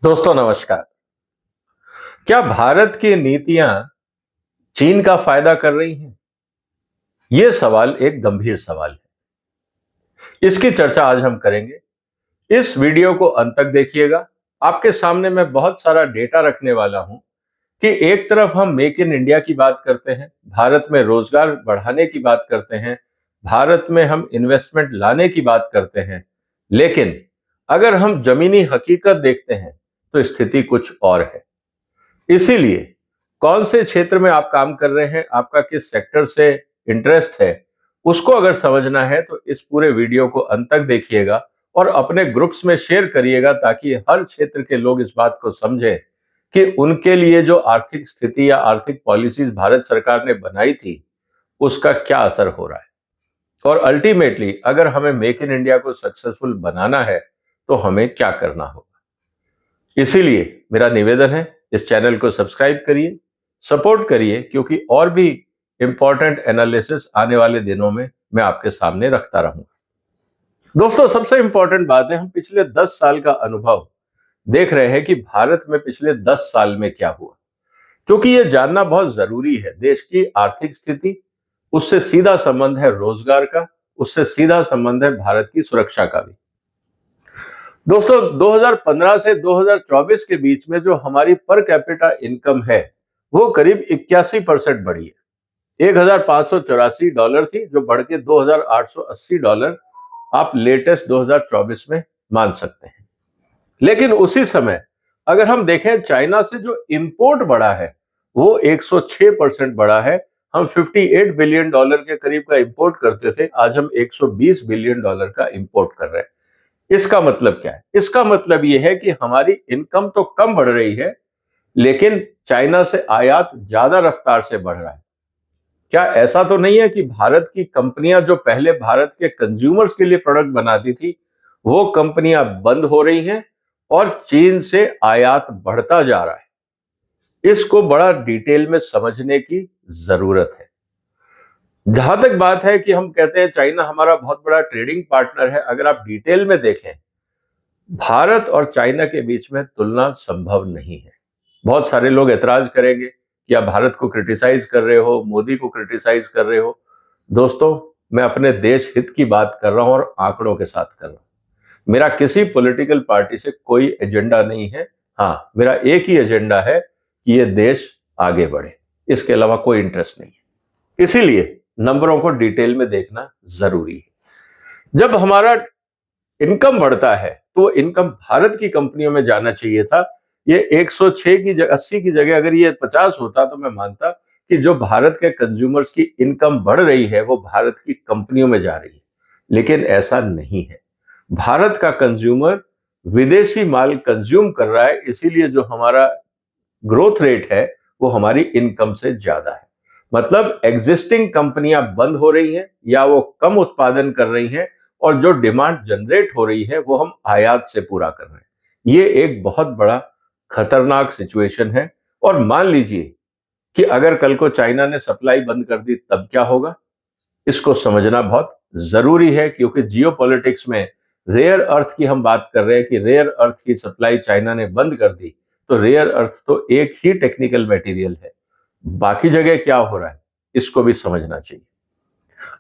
दोस्तों नमस्कार। क्या भारत की नीतियां चीन का फायदा कर रही हैं? यह सवाल एक गंभीर सवाल है। इसकी चर्चा आज हम करेंगे। इस वीडियो को अंत तक देखिएगा। आपके सामने मैं बहुत सारा डेटा रखने वाला हूं कि एक तरफ हम मेक इन इंडिया की बात करते हैं, भारत में रोजगार बढ़ाने की बात करते हैं, भारत में हम इन्वेस्टमेंट लाने की बात करते हैं, लेकिन अगर हम जमीनी हकीकत देखते हैं तो स्थिति कुछ और है। इसीलिए कौन से क्षेत्र में आप काम कर रहे हैं, आपका किस सेक्टर से इंटरेस्ट है, उसको अगर समझना है तो इस पूरे वीडियो को अंत तक देखिएगा और अपने ग्रुप्स में शेयर करिएगा ताकि हर क्षेत्र के लोग इस बात को समझें कि उनके लिए जो आर्थिक स्थिति या आर्थिक पॉलिसीज भारत सरकार ने बनाई थी उसका क्या असर हो रहा है। और अल्टीमेटली अगर हमें मेक इन इंडिया को सक्सेसफुल बनाना है तो हमें क्या करना होगा। इसीलिए मेरा निवेदन है, इस चैनल को सब्सक्राइब करिए, सपोर्ट करिए, क्योंकि और भी इंपॉर्टेंट एनालिसिस आने वाले दिनों में मैं आपके सामने रखता रहूंगा। दोस्तों सबसे इंपॉर्टेंट बात है, हम पिछले 10 साल का अनुभव देख रहे हैं कि भारत में पिछले 10 साल में क्या हुआ, क्योंकि यह जानना बहुत जरूरी है। देश की आर्थिक स्थिति, उससे सीधा संबंध है रोजगार का, उससे सीधा संबंध है भारत की सुरक्षा का भी। दोस्तों 2015 से 2024 के बीच में जो हमारी पर कैपिटा इनकम है वो करीब 81% बढ़ी है। $1,584 थी जो बढ़ के $2,880 आप लेटेस्ट 2024 में मान सकते हैं। लेकिन उसी समय अगर हम देखें चाइना से जो इंपोर्ट बढ़ा है वो 106% बढ़ा है। हम $58 बिलियन के करीब का इंपोर्ट करते थे, आज हम $120 बिलियन का इंपोर्ट कर रहे हैं। इसका मतलब क्या है? इसका मतलब यह है कि हमारी इनकम तो कम बढ़ रही है लेकिन चाइना से आयात ज्यादा रफ्तार से बढ़ रहा है। क्या ऐसा तो नहीं है कि भारत की कंपनियां जो पहले भारत के कंज्यूमर्स के लिए प्रोडक्ट बनाती थी वो कंपनियां बंद हो रही हैं और चीन से आयात बढ़ता जा रहा है? इसको बड़ा डिटेल में समझने की जरूरत है। जहां तक बात है कि हम कहते हैं चाइना हमारा बहुत बड़ा ट्रेडिंग पार्टनर है, अगर आप डिटेल में देखें भारत और चाइना के बीच में तुलना संभव नहीं है। बहुत सारे लोग एतराज करेंगे कि आप भारत को क्रिटिसाइज कर रहे हो, मोदी को क्रिटिसाइज कर रहे हो। दोस्तों मैं अपने देश हित की बात कर रहा हूं और आंकड़ों के साथ कर रहा हूं। मेरा किसी पॉलिटिकल पार्टी से कोई एजेंडा नहीं है। हाँ, मेरा एक ही एजेंडा है कि ये देश आगे बढ़े, इसके अलावा कोई इंटरेस्ट नहीं है। इसीलिए नंबरों को डिटेल में देखना जरूरी है। जब हमारा इनकम बढ़ता है तो इनकम भारत की कंपनियों में जाना चाहिए था। ये 106 की जगह 80 की जगह अगर ये 50 होता तो मैं मानता कि जो भारत के कंज्यूमर्स की इनकम बढ़ रही है वो भारत की कंपनियों में जा रही है, लेकिन ऐसा नहीं है। भारत का कंज्यूमर विदेशी माल कंज्यूम कर रहा है, इसीलिए जो हमारा ग्रोथ रेट है वो हमारी इनकम से ज्यादा है। मतलब एग्जिस्टिंग कंपनियां बंद हो रही हैं या वो कम उत्पादन कर रही हैं और जो डिमांड जनरेट हो रही है वो हम आयात से पूरा कर रहे हैं। ये एक बहुत बड़ा खतरनाक सिचुएशन है। और मान लीजिए कि अगर कल को चाइना ने सप्लाई बंद कर दी तब क्या होगा, इसको समझना बहुत जरूरी है, क्योंकि जियोपॉलिटिक्स में रेयर अर्थ की हम बात कर रहे हैं कि रेयर अर्थ की सप्लाई चाइना ने बंद कर दी तो रेयर अर्थ तो एक ही टेक्निकल मटेरियल है, बाकी जगह क्या हो रहा है इसको भी समझना चाहिए।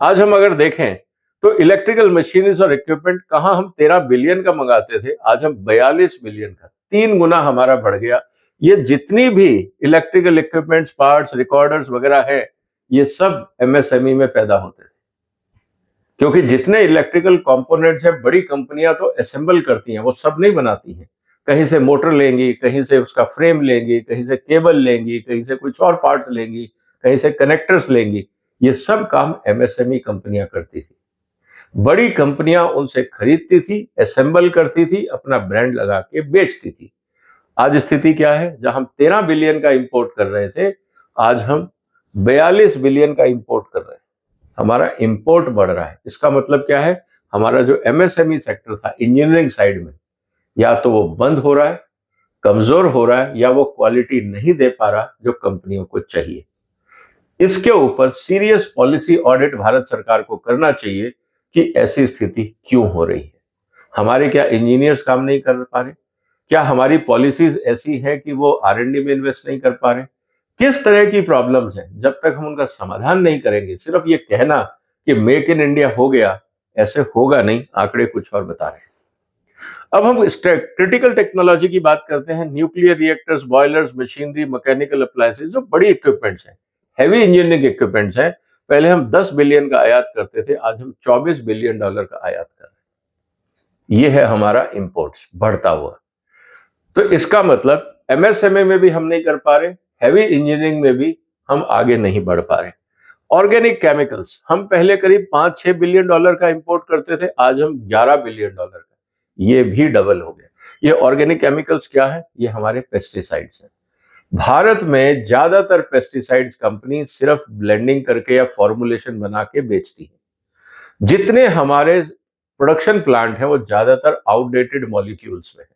आज हम अगर देखें तो इलेक्ट्रिकल मशीनरीज और इक्विपमेंट कहां हम 13 बिलियन का मंगाते थे, आज हम 42 बिलियन का, 3 गुना हमारा बढ़ गया। ये जितनी भी इलेक्ट्रिकल इक्विपमेंट्स, पार्ट्स, रिकॉर्डर्स वगैरह है ये सब एमएसएमई में पैदा होते थे, क्योंकि जितने इलेक्ट्रिकल कंपोनेंट्स हैं बड़ी कंपनियां तो असेंबल करती हैं, वो सब नहीं बनाती हैं। कहीं से मोटर लेंगी, कहीं से उसका फ्रेम लेंगी, कहीं से केबल लेंगी, कहीं से कुछ और पार्ट्स लेंगी, कहीं से कनेक्टर्स लेंगी। ये सब काम एमएसएमई कंपनियां करती थी। बड़ी कंपनियां उनसे खरीदती थी, असेंबल करती थी, अपना ब्रांड लगा के बेचती थी। आज स्थिति क्या है? जहां हम 13 बिलियन का इंपोर्ट कर रहे थे आज हम 42 बिलियन का इंपोर्ट कर रहे हैं। हमारा इंपोर्ट बढ़ रहा है। इसका मतलब क्या है? हमारा जो एमएसएमई सेक्टर था इंजीनियरिंग साइड में, या तो वो बंद हो रहा है, कमजोर हो रहा है, या वो क्वालिटी नहीं दे पा रहा जो कंपनियों को चाहिए। इसके ऊपर सीरियस पॉलिसी ऑडिट भारत सरकार को करना चाहिए कि ऐसी स्थिति क्यों हो रही है। हमारे क्या इंजीनियर्स काम नहीं कर पा रहे? क्या हमारी पॉलिसीज ऐसी हैं कि वो R&D में इन्वेस्ट नहीं कर पा रहे? किस तरह की प्रॉब्लम्स हैं? जब तक हम उनका समाधान नहीं करेंगे, सिर्फ ये कहना कि मेक इन इंडिया हो गया, ऐसे होगा नहीं। आंकड़े कुछ और बता रहे हैं। अब हम क्रिटिकल टेक्नोलॉजी की बात करते हैं। Nuclear reactors, boilers, machinery, mechanical appliances, जो बड़ी इक्विपमेंट्स हैं, हैवी इंजीनियरिंग इक्विपमेंट्स हैं। पहले हम 10 बिलियन का आयात करते थे, आज हम $24 बिलियन का आयात कर रहे हैं। ये है हमारा इंपोर्ट्स बढ़ता हुआ। तो इसका मतलब MSME में भी हम नहीं कर पा रहे, हैवी इंजीनियरिंग में भी हम आगे नहीं बढ़ पा रहे। ऑर्गेनिक केमिकल्स, हम पहले करीब $5-6 बिलियन का इंपोर्ट करते थे, आज हम $11 बिलियन का, ये भी डबल हो गया। ये ऑर्गेनिक केमिकल्स क्या है? ये हमारे पेस्टिसाइड्स हैं। भारत में ज्यादातर पेस्टिसाइड्स कंपनी सिर्फ ब्लेंडिंग करके या फॉर्मुलेशन बना के बेचती है। जितने हमारे प्रोडक्शन प्लांट हैं वो ज्यादातर आउटडेटेड मॉलिक्यूल्स में है।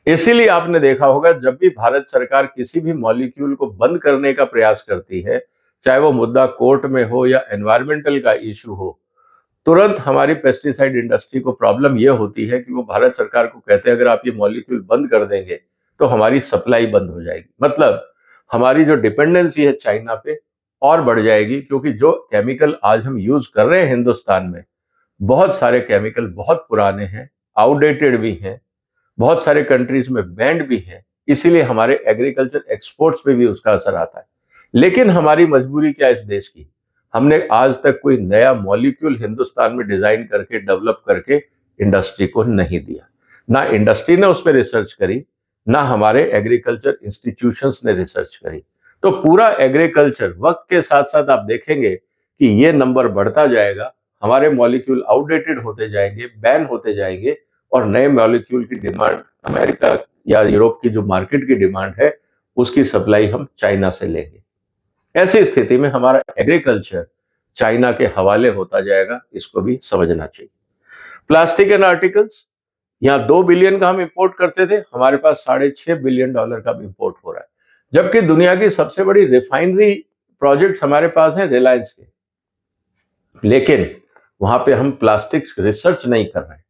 इसीलिए आपने देखा होगा, जब भी भारत सरकार किसी भी मॉलिक्यूल को बंद करने का प्रयास करती है, चाहे वो मुद्दा कोर्ट में हो या एनवायरमेंटल का इशू हो, तुरंत हमारी पेस्टिसाइड इंडस्ट्री को प्रॉब्लम यह होती है कि वो भारत सरकार को कहते हैं अगर आप ये मॉलिक्यूल बंद कर देंगे तो हमारी सप्लाई बंद हो जाएगी। मतलब हमारी जो डिपेंडेंसी है चाइना पे और बढ़ जाएगी, क्योंकि जो केमिकल आज हम यूज कर रहे हैं हिंदुस्तान में, बहुत सारे केमिकल बहुत पुराने हैं, आउटडेटेड भी हैं, बहुत सारे कंट्रीज में बैंड भी है। इसीलिए हमारे एग्रीकल्चर एक्सपोर्ट्स पे भी उसका असर आता है। लेकिन हमारी मजबूरी क्या इस देश की, हमने आज तक कोई नया मॉलिक्यूल हिंदुस्तान में डिजाइन करके डेवलप करके इंडस्ट्री को नहीं दिया। ना इंडस्ट्री ने उस पर रिसर्च करी, ना हमारे एग्रीकल्चर इंस्टीट्यूशंस ने रिसर्च करी। तो पूरा एग्रीकल्चर वक्त के साथ साथ आप देखेंगे कि ये नंबर बढ़ता जाएगा, हमारे मॉलिक्यूल आउटडेटेड होते जाएंगे, बैन होते जाएंगे, और नए मॉलिक्यूल की डिमांड अमेरिका या यूरोप की जो मार्केट की डिमांड है, उसकी सप्लाई हम चाइना से लेंगे। ऐसी स्थिति में हमारा एग्रीकल्चर चाइना के हवाले होता जाएगा, इसको भी समझना चाहिए। प्लास्टिक एंड आर्टिकल्स, यहाँ 2 बिलियन का हम इंपोर्ट करते थे, हमारे पास $6.5 बिलियन का इंपोर्ट हो रहा है। जबकि दुनिया की सबसे बड़ी रिफाइनरी प्रोजेक्ट हमारे पास है रिलायंस के, लेकिन वहां पे हम प्लास्टिक्स रिसर्च नहीं कर रहे हैं।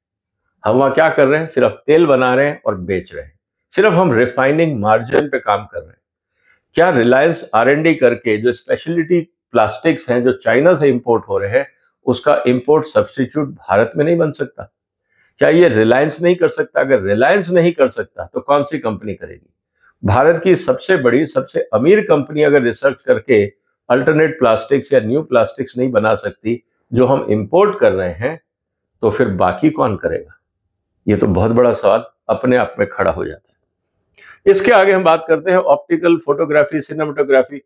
हम वहां क्या कर रहे हैं? सिर्फ तेल बना रहे हैं और बेच रहे हैं। सिर्फ हम रिफाइनिंग मार्जिन पे काम कर रहे हैं। क्या रिलायंस R&D करके जो स्पेशलिटी प्लास्टिक्स हैं जो चाइना से इंपोर्ट हो रहे हैं, उसका इंपोर्ट सब्स्टिट्यूट भारत में नहीं बन सकता? क्या ये रिलायंस नहीं कर सकता? अगर रिलायंस नहीं कर सकता तो कौन सी कंपनी करेगी? भारत की सबसे बड़ी, सबसे अमीर कंपनी अगर रिसर्च करके अल्टरनेट प्लास्टिक्स या न्यू प्लास्टिक्स नहीं बना सकती जो हम इंपोर्ट कर रहे हैं, तो फिर बाकी कौन करेगा? ये तो बहुत बड़ा सवाल अपने आप में खड़ा हो जाता है। इसके आगे हम बात करते हैं ऑप्टिकल फोटोग्राफी, सिनेमेटोग्राफी।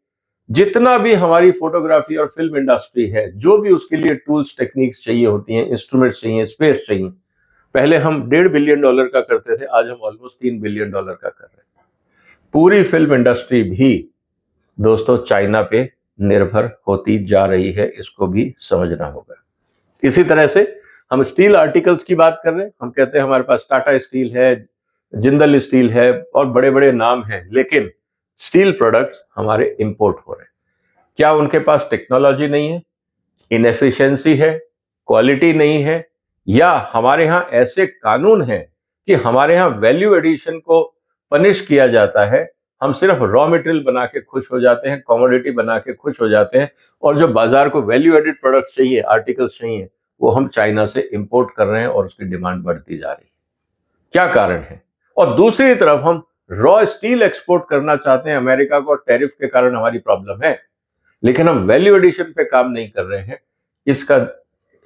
जितना भी हमारी फोटोग्राफी और फिल्म इंडस्ट्री है, जो भी उसके लिए टूल्स टेक्निक्स चाहिए होती हैं, इंस्ट्रूमेंट्स चाहिए, स्पेस चाहिए, पहले हम $1.5 बिलियन का करते थे, आज हम ऑलमोस्ट $3 बिलियन का कर रहे हैं। पूरी फिल्म इंडस्ट्री भी दोस्तों चाइना पे निर्भर होती जा रही है, इसको भी समझना होगा। इसी तरह से हम स्टील आर्टिकल्स की बात कर रहे हैं, हम कहते हैं हमारे पास टाटा स्टील है, जिंदल स्टील है और बड़े बड़े नाम हैं, लेकिन स्टील प्रोडक्ट्स हमारे इंपोर्ट हो रहे हैं। क्या उनके पास टेक्नोलॉजी नहीं है, इनएफिशिएंसी है, क्वालिटी नहीं है, या हमारे यहाँ ऐसे कानून हैं कि हमारे यहाँ वैल्यू एडिशन को पनिश किया जाता है? हम सिर्फ रॉ मटेरियल बना के खुश हो जाते हैं, कमोडिटी बना के खुश हो जाते हैं, और जो बाजार को वैल्यू एडिड प्रोडक्ट्स चाहिए, आर्टिकल्स चाहिए, वो हम चाइना से इंपोर्ट कर रहे हैं और उसकी डिमांड बढ़ती जा रही है। क्या कारण है? और दूसरी तरफ हम रॉ स्टील एक्सपोर्ट करना चाहते हैं अमेरिका को, टैरिफ के कारण हमारी प्रॉब्लम है, लेकिन हम वैल्यू एडिशन पे काम नहीं कर रहे हैं। इसका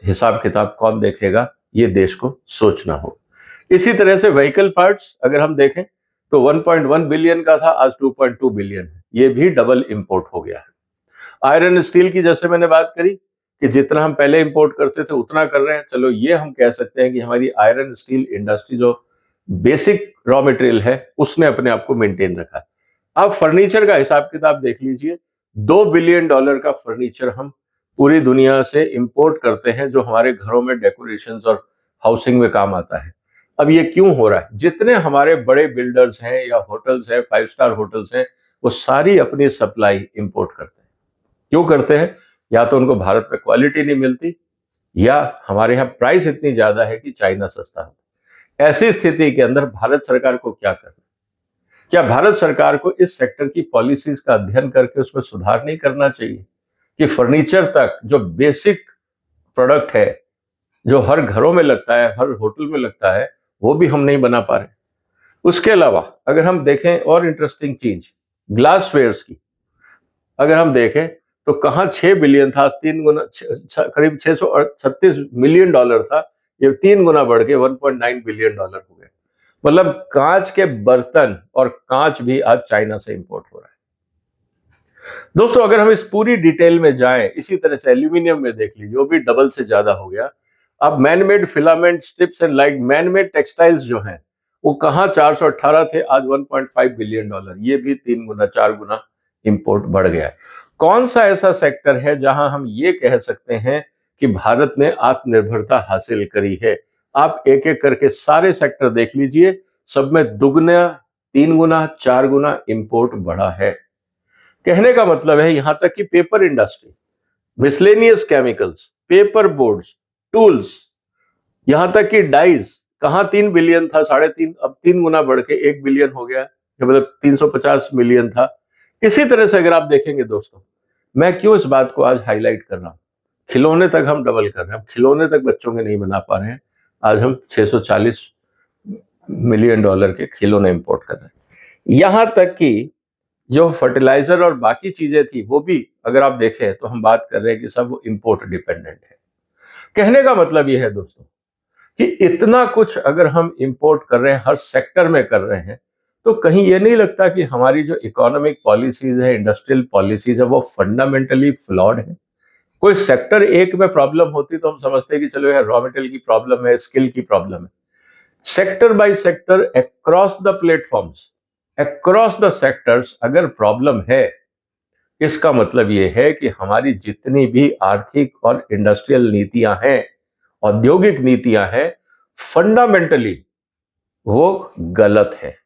हिसाब किताब कौन देखेगा? ये देश को सोचना होगा। इसी तरह से व्हीकल पार्ट्स अगर हम देखें तो 1.1 बिलियन का था, आज 2.2 बिलियन है, ये भी डबल इंपोर्ट हो गया है। आयरन स्टील की जैसे मैंने बात करी कि जितना हम पहले इंपोर्ट करते थे उतना कर रहे हैं, चलो ये हम कह सकते हैं कि हमारी आयरन स्टील इंडस्ट्री जो बेसिक रॉ मटेरियल है उसने अपने आप को मेंटेन रखा है। अब फर्नीचर का हिसाब किताब देख लीजिए, $2 बिलियन का फर्नीचर हम पूरी दुनिया से इंपोर्ट करते हैं जो हमारे घरों में डेकोरेशंस और हाउसिंग में काम आता है। अब ये क्यों हो रहा है? जितने हमारे बड़े बिल्डर्स हैं या होटल्स हैं, 5 स्टार होटल्स हैं, वो सारी अपनी सप्लाई इंपोर्ट करते हैं। क्यों करते हैं? या तो उनको भारत में क्वालिटी नहीं मिलती, या हमारे यहाँ प्राइस इतनी ज्यादा है कि चाइना सस्ता है। ऐसी स्थिति के अंदर भारत सरकार को क्या करना? क्या भारत सरकार को इस सेक्टर की पॉलिसीज का अध्ययन करके उसमें सुधार नहीं करना चाहिए कि फर्नीचर तक जो बेसिक प्रोडक्ट है, जो हर घरों में लगता है, हर होटल में लगता है, वो भी हम नहीं बना पा रहे? उसके अलावा अगर हम देखें और इंटरेस्टिंग चीज ग्लासवेयर्स की, अगर हम देखें तो कहां 6 बिलियन था, 3 गुना, करीब $636 मिलियन था, ये 3 गुना बढ़ के $1.9 बिलियन हो गए। मतलब कांच के बर्तन और कांच भी आज चाइना से इंपोर्ट हो रहा है। दोस्तों अगर हम इस पूरी डिटेल में जाएं, इसी तरह से एल्यूमिनियम में देख लीजिए, वो भी डबल से ज्यादा हो गया। अब manmade filament, strips and light, manmade textiles जो हैं वो कहां 418 थे, आज $1.5 बिलियन, ये भी 3 गुना 4 गुना इंपोर्ट बढ़ गया है। कौन सा ऐसा सेक्टर है जहां हम ये कह सकते हैं कि भारत ने आत्मनिर्भरता हासिल करी है? आप एक एक करके सारे सेक्टर देख लीजिए, सब में दुगना, 3 गुना, 4 गुना इंपोर्ट बढ़ा है। कहने का मतलब है यहां तक कि paper industry, miscellaneous chemicals, paper boards, tools, यहां तक कि डाइज, कहां 3 बिलियन था, 3.5, अब 3 गुना बढ़ के 1 बिलियन हो गया, मतलब 350 मिलियन था। इसी तरह से अगर आप देखेंगे दोस्तों, मैं क्यों इस बात को आज हाईलाइट कर रहा हूं, खिलौने तक हम डबल कर रहे हैं, खिलौने तक बच्चों के नहीं बना पा रहे हैं, आज हम $640 मिलियन के खिलौने इंपोर्ट कर रहे हैं। यहां तक कि जो फर्टिलाइजर और बाकी चीजें थी वो भी अगर आप देखें तो हम बात कर रहे हैं कि सब इंपोर्ट डिपेंडेंट है। कहने का मतलब ये है दोस्तों कि इतना कुछ अगर हम इंपोर्ट कर रहे हैं, हर सेक्टर में कर रहे हैं, तो कहीं ये नहीं लगता कि हमारी जो इकोनॉमिक पॉलिसीज है, इंडस्ट्रियल पॉलिसीज है, वो फंडामेंटली फ्लॉड है? कोई सेक्टर एक में प्रॉब्लम होती तो हम समझते हैं कि चलो यार रॉ मटेरियल की प्रॉब्लम है, स्किल की प्रॉब्लम है। Sector by sector, across the platforms, across the sectors अगर प्रॉब्लम है, इसका मतलब यह है कि हमारी जितनी भी आर्थिक और इंडस्ट्रियल नीतियां हैं, औद्योगिक नीतियां हैं, फंडामेंटली वो गलत है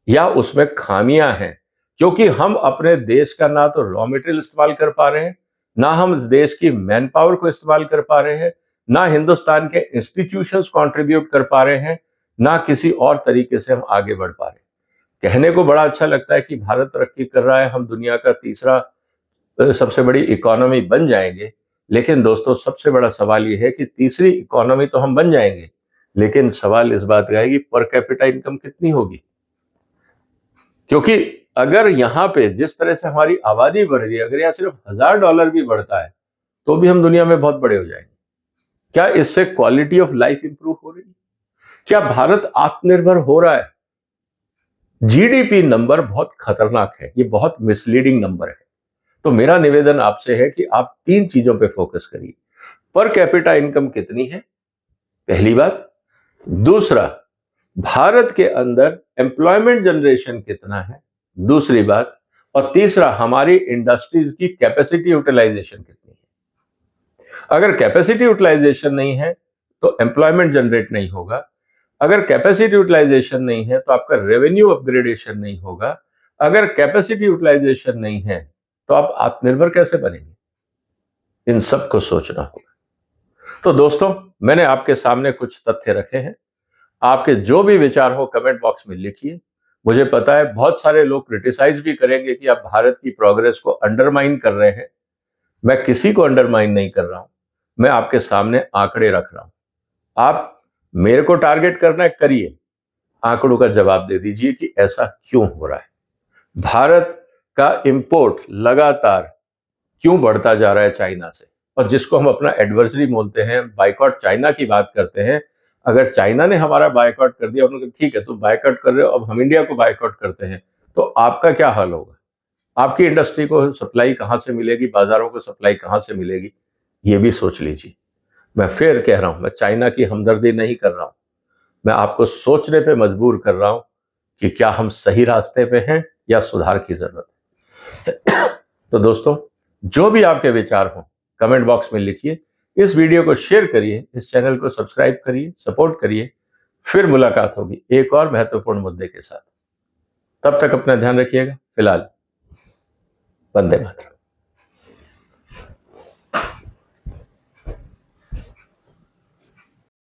या उसमें खामियां हैं। क्योंकि हम अपने देश का ना तो रॉ मटेरियल इस्तेमाल कर पा रहे हैं, ना हम इस देश की मैन पावर को इस्तेमाल कर पा रहे हैं, ना हिंदुस्तान के इंस्टीट्यूशंस कंट्रीब्यूट कर पा रहे हैं, ना किसी और तरीके से हम आगे बढ़ पा रहे हैं। कहने को बड़ा अच्छा लगता है कि भारत तरक्की कर रहा है, हम दुनिया का तीसरा सबसे बड़ी इकोनॉमी बन जाएंगे, लेकिन दोस्तों सबसे बड़ा सवाल यह है कि तीसरी इकोनॉमी तो हम बन जाएंगे, लेकिन सवाल इस बात का है कि पर कैपिटा इनकम कितनी होगी? क्योंकि अगर यहां पे जिस तरह से हमारी आबादी बढ़ रही है, अगर यहाँ सिर्फ $1000 भी बढ़ता है तो भी हम दुनिया में बहुत बड़े हो जाएंगे। क्या इससे क्वालिटी ऑफ लाइफ इंप्रूव हो रही है? क्या भारत आत्मनिर्भर हो रहा है? जीडीपी नंबर बहुत खतरनाक है, ये बहुत मिसलीडिंग नंबर है। तो मेरा निवेदन आपसे है कि आप 3 चीजों पे फोकस करिए। पर कैपिटा इनकम कितनी है, पहली बात। दूसरा, भारत के अंदर एम्प्लॉयमेंट जनरेशन कितना है, दूसरी बात। और तीसरा, हमारी इंडस्ट्रीज की कैपेसिटी यूटिलाइजेशन कितनी है। अगर कैपेसिटी यूटिलाइजेशन नहीं है तो एम्प्लॉयमेंट जनरेट नहीं होगा। अगर कैपेसिटी यूटिलाइजेशन नहीं है तो आपका रेवेन्यू अपग्रेडेशन नहीं होगा। अगर कैपेसिटी यूटिलाइजेशन नहीं है तो आप आत्मनिर्भर कैसे बनेंगे? इन सबको सोचना होगा। तो दोस्तों, मैंने आपके सामने कुछ तथ्य रखे हैं, आपके जो भी विचार हो कमेंट बॉक्स में लिखिए। मुझे पता है बहुत सारे लोग क्रिटिसाइज भी करेंगे कि आप भारत की प्रोग्रेस को अंडरमाइन कर रहे हैं। मैं किसी को अंडरमाइन नहीं कर रहा हूं, मैं आपके सामने आंकड़े रख रहा हूं। आप मेरे को टारगेट करना है, करिए, आंकड़ों का जवाब दे दीजिए कि ऐसा क्यों हो रहा है। भारत का इंपोर्ट लगातार क्यों बढ़ता जा रहा है चाइना से, और जिसको हम अपना एडवर्सरी बोलते हैं, बाइकॉट चाइना की बात करते हैं। अगर चाइना ने हमारा बाइकॉट कर दिया, उन्होंने ठीक है तुम बाइकॉट कर रहे हो, अब हम इंडिया को बाइकॉट करते हैं, तो आपका क्या हाल होगा? आपकी इंडस्ट्री को सप्लाई कहां से मिलेगी, बाजारों को सप्लाई कहां से मिलेगी, ये भी सोच लीजिए। मैं फिर कह रहा हूं, मैं चाइना की हमदर्दी नहीं कर रहा हूं, मैं आपको सोचने पे मजबूर कर रहा हूं कि क्या हम सही रास्ते पे हैं या सुधार की जरूरत है। तो दोस्तों, जो भी आपके विचार हो कमेंट बॉक्स में लिखिए, इस वीडियो को शेयर करिए, इस चैनल को सब्सक्राइब करिए, सपोर्ट करिए। फिर मुलाकात होगी एक और महत्वपूर्ण मुद्दे के साथ। तब तक अपना ध्यान रखिएगा। फिलहाल वंदे मातरम।